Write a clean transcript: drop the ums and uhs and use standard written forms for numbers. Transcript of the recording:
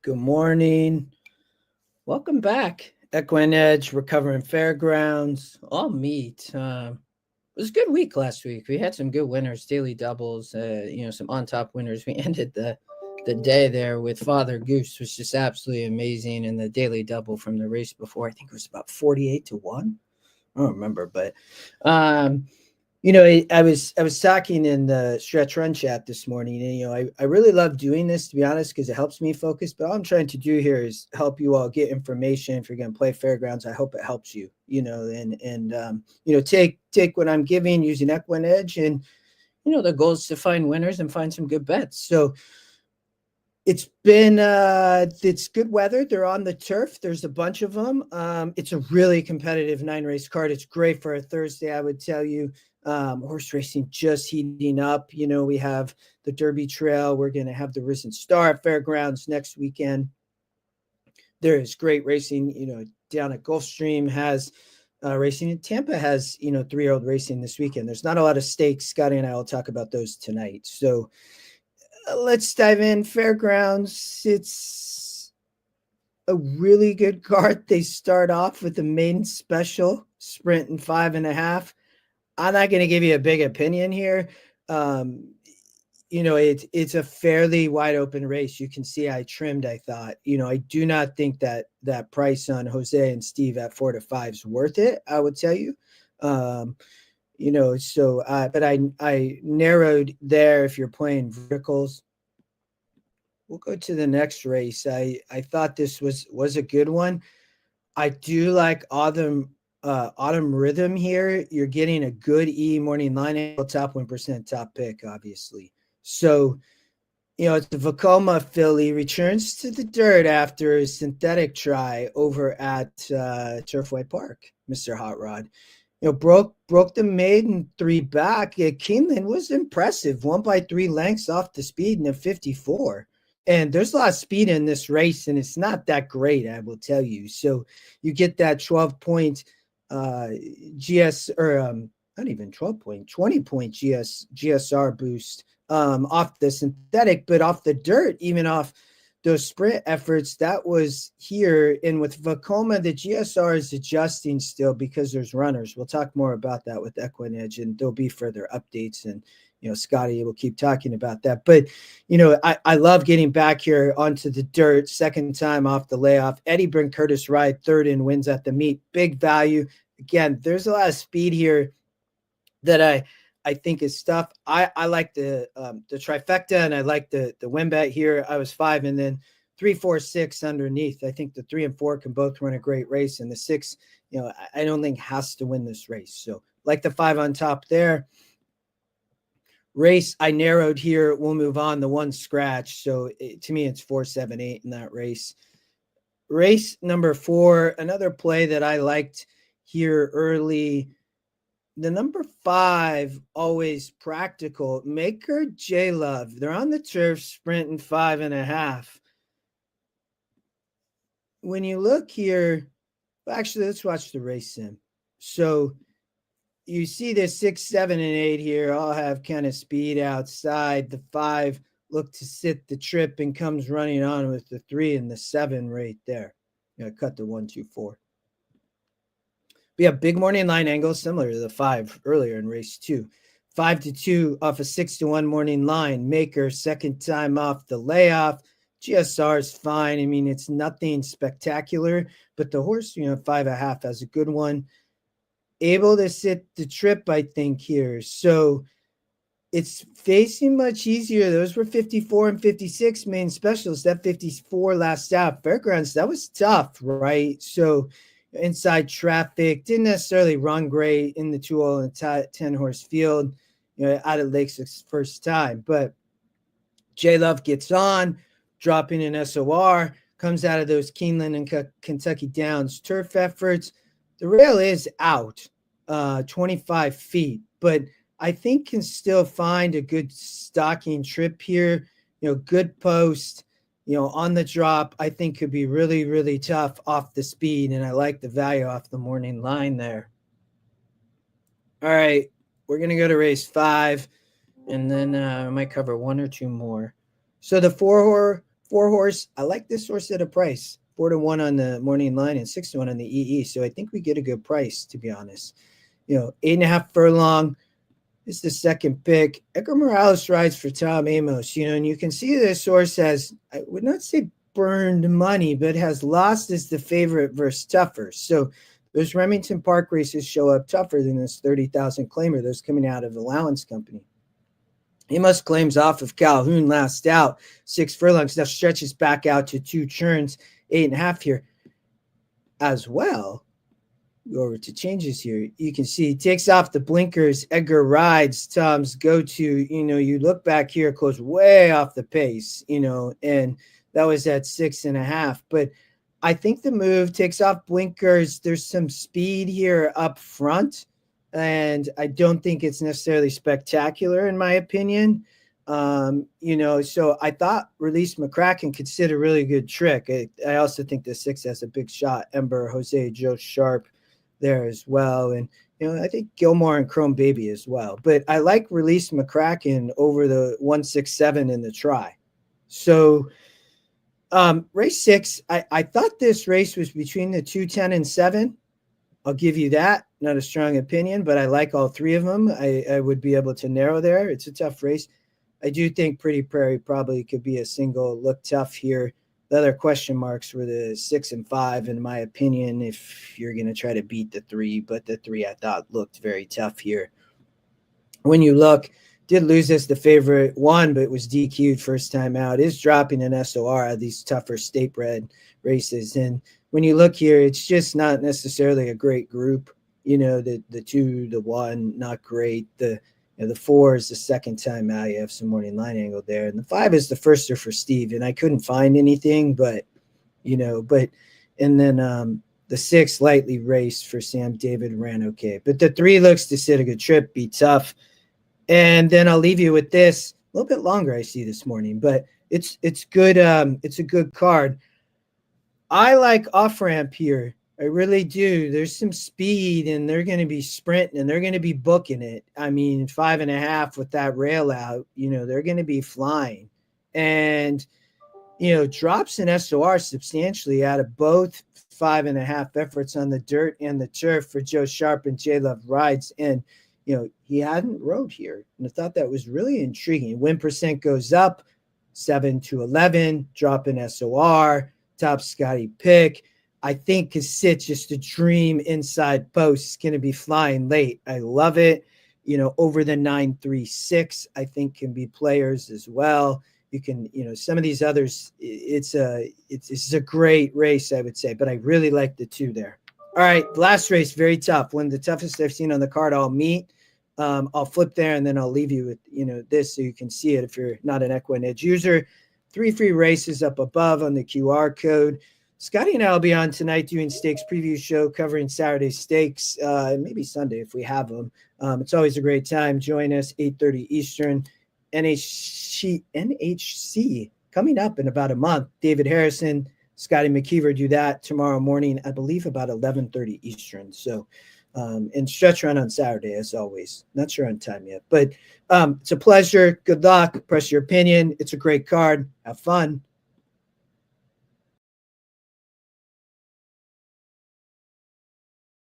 Good morning. Welcome back. EquinEdge, Recovering Fairgrounds, all meet. It was a good week last week. We had some good winners, daily doubles, some on top winners. We ended the day there with Father Goose, which is absolutely amazing. And the daily double from the race before, I think it was about 48-1. I don't remember, but I was talking in the stretch run chat this morning, and I really love doing this, to be honest, because it helps me focus. But all I'm trying to do here is help you all get information. If you're going to play fairgrounds, I hope it helps you, and take what I'm giving using EquinEdge, and the goal is to find winners and find some good bets. So it's good weather. They're on the turf. There's a bunch of them. It's a really competitive 9-race card. It's great for a Thursday, I would tell you. Horse racing just heating up. We have the Derby Trail. We're going to have the Risen Star at Fairgrounds next weekend. There is great racing, down at Gulfstream has racing, and Tampa has, 3-year-old racing this weekend. There's not a lot of stakes. Scotty and I will talk about those tonight. So let's dive in. Fairgrounds, it's a really good card. They start off with the maiden special, sprint in 5.5. I'm not going to give you a big opinion here. It's a fairly wide open race. You can see I trimmed, I thought. I do not think that price on Jose and Steve at 4 to 5 is worth it, I would tell you. But I narrowed there if you're playing verticals. We'll go to the next race. I thought this was a good one. I do like Autumn Rhythm here. You're getting a good morning line angle, top 1% top pick, obviously. So, it's the Vacoma filly, returns to the dirt after a synthetic try over at Turfway Park, Mr. Hot Rod. Broke the maiden 3 back. Keeneland was impressive, won by 3 lengths off the speed in a 54. And there's a lot of speed in this race, and it's not that great, I will tell you. So you get that 12-point GS, or not even 12-point, 20-point GSR boost off the synthetic, but off the dirt, even off those sprint efforts, that was here. And with Vacoma, the GSR is adjusting still because there's runners. We'll talk more about that with EquinEdge, and there'll be further updates, and Scotty will keep talking about that. But, I love getting back here onto the dirt, second time off the layoff. Eddie Bryn Curtis ride third in, wins at the meet. Big value. Again, there's a lot of speed here that I think is tough. I like the trifecta, and I like the win bet here. I was 5, and then 3, 4, 6 underneath. I think the 3 and 4 can both run a great race, and the 6, I don't think has to win this race. So like the 5 on top there. Race I narrowed here. We'll move on. The 1 scratch. So to me, it's 4, 7, 8 in that race. Race number 4, another play that I liked here early. The number 5, always practical. Maker J Love. They're on the turf, sprinting 5.5. When you look here, actually, let's watch the race sim. So you see the 6, 7, and 8 here all have kind of speed outside. The 5 look to sit the trip and comes running on with the 3 and the 7 right there. Cut the 1, 2, 4. We have big morning line angle similar to the 5 earlier in race 2. 5 to 2 off a 6 to 1 morning line. Maker second time off the layoff. GSR is fine. I mean, it's nothing spectacular, but the horse, 5.5 has a good one. Able to sit the trip, I think, here. So it's facing much easier. Those were 54 and 56 main specials. That 54 last out. Fairgrounds, that was tough, right? So inside traffic, didn't necessarily run great in the 2-0 and 10-horse field, out of Lakes first time. But J Love gets on, dropping an SOR, comes out of those Keeneland and Kentucky Downs turf efforts. The rail is out 25 feet, but I think can still find a good stocking trip here. Good post, on the drop, I think could be really, really tough off the speed, and I like the value off the morning line there. All right, we're going to go to race 5, and then I might cover 1 or 2 more. So the 4 4 horse. I like this horse at a price. 4-1 on the morning line and 6-1 on the EE. So I think we get a good price, to be honest. 8.5 furlong is the second pick. Edgar Morales rides for Tom Amos, and you can see this horse has, I would not say burned money, but has lost as the favorite versus tougher. So those Remington Park races show up tougher than this 30,000 claimer. Those coming out of Allowance Company. Amos claims off of Calhoun last out, 6 furlongs. Now stretches back out to 2 turns, 8.5 here as well. Go over to changes here. You can see he takes off the blinkers. Edgar rides Tom's go-to. You look back here, close way off the pace, and that was at 6.5. But I think the move takes off blinkers. There's some speed here up front, and I don't think it's necessarily spectacular in my opinion. So I thought Release McCracken could sit a really good trick. I also think the 6 has a big shot. Ember, Jose, Joe Sharp there as well. And, I think Gilmore and Chrome Baby as well. But I like Release McCracken over the 167 in the try. So race 6, I thought this race was between the 210 and 7. I'll give you that. Not a strong opinion, but I like all 3 of them. I would be able to narrow there. It's a tough race. I do think Pretty Prairie probably could be a single. Look tough here. The other question marks were the 6 and 5, in my opinion, if you're going to try to beat the 3. But the 3 I thought looked very tough here. When you look, did lose as the favorite, won, but was DQ'd first time out, is dropping an SOR out of these tougher state bred races. And when you look here, it's just not necessarily a great group. The 2, the 1, not great. The 4 is the second time out. You have some morning line angle there. And the 5 is the firster for Steve. And I couldn't find anything, and then the 6 lightly raced for Sam David, ran okay. But the 3 looks to sit a good trip, be tough. And then I'll leave you with this. A little bit longer I see this morning, but it's good. It's a good card. I like Off Ramp here. I really do. There's some speed, and they're going to be sprinting, and they're going to be booking it. I mean, 5.5 with that rail out, they're going to be flying. And, drops in SOR substantially out of both 5.5 efforts on the dirt and the turf for Joe Sharp and J Love rides. And, he hadn't rode here. And I thought that was really intriguing. Win percent goes up 7 to 11, drop in SOR, top Scotty pick. I think could sit just a dream inside post. It's going to be flying late. I love it. Over the 936, I think can be players as well. You can, some of these others, it's a great race, I would say, but I really like the 2 there. All right, last race, very tough. One of the toughest I've seen on the card all meet. I'll flip there, and then I'll leave you with, this so you can see it if you're not an EquinEdge user. 3 free races up above on the QR code. Scotty and I will be on tonight doing stakes preview show covering Saturday stakes, maybe Sunday if we have them. It's always a great time. Join us, 8:30 Eastern. NHC coming up in about a month. David Harrison, Scotty McKeever do that tomorrow morning, I believe about 11:30 Eastern. So, and stretch run on Saturday as always. Not sure on time yet, but it's a pleasure. Good luck. Press your opinion. It's a great card. Have fun.